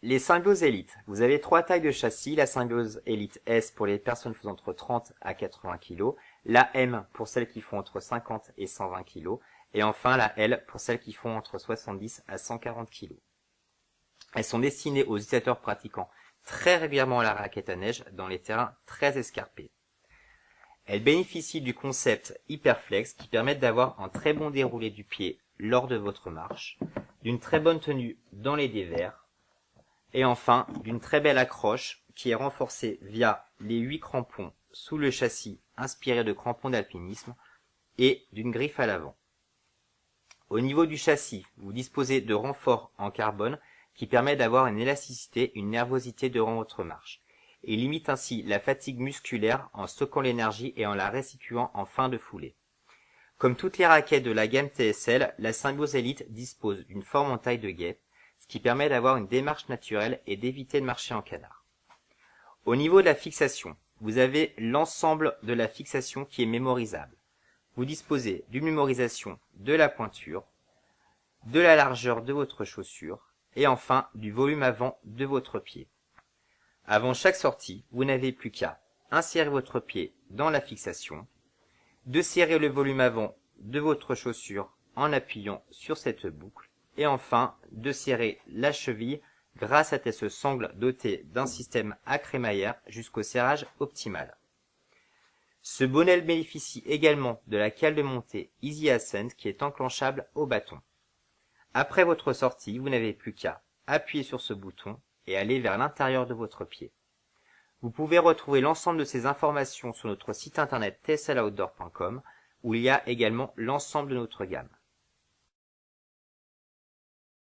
Les Symbiose Elite. Vous avez 3 tailles de châssis. La Symbiose Elite S pour les personnes faisant entre 30 à 80 kg. La M pour celles qui font entre 50 et 120 kg. Et enfin la L pour celles qui font entre 70 à 140 kg. Elles sont destinées aux utilisateurs pratiquant très régulièrement la raquette à neige dans les terrains très escarpés. Elles bénéficient du concept Hyperflex qui permet d'avoir un très bon déroulé du pied lors de votre marche, d'une très bonne tenue dans les dévers, et enfin d'une très belle accroche qui est renforcée via les 8 crampons sous le châssis inspirés de crampons d'alpinisme et d'une griffe à l'avant. Au niveau du châssis, vous disposez de renforts en carbone qui permet d'avoir une élasticité, une nervosité durant votre marche, et limite ainsi la fatigue musculaire en stockant l'énergie et en la restituant en fin de foulée. Comme toutes les raquettes de la gamme TSL, la Symbiose Elite dispose d'une forme en taille de guêpe, ce qui permet d'avoir une démarche naturelle et d'éviter de marcher en canard. Au niveau de la fixation, vous avez l'ensemble de la fixation qui est mémorisable. Vous disposez d'une mémorisation de la pointure, de la largeur de votre chaussure, et enfin du volume avant de votre pied. Avant chaque sortie, vous n'avez plus qu'à insérer votre pied dans la fixation, de serrer le volume avant de votre chaussure en appuyant sur cette boucle, et enfin de serrer la cheville grâce à ce sangle doté d'un système à crémaillère jusqu'au serrage optimal. Ce bonnet bénéficie également de la cale de montée Easy Ascent qui est enclenchable au bâton. Après votre sortie, vous n'avez plus qu'à appuyer sur ce bouton et aller vers l'intérieur de votre pied. Vous pouvez retrouver l'ensemble de ces informations sur notre site internet tsloutdoor.com où il y a également l'ensemble de notre gamme.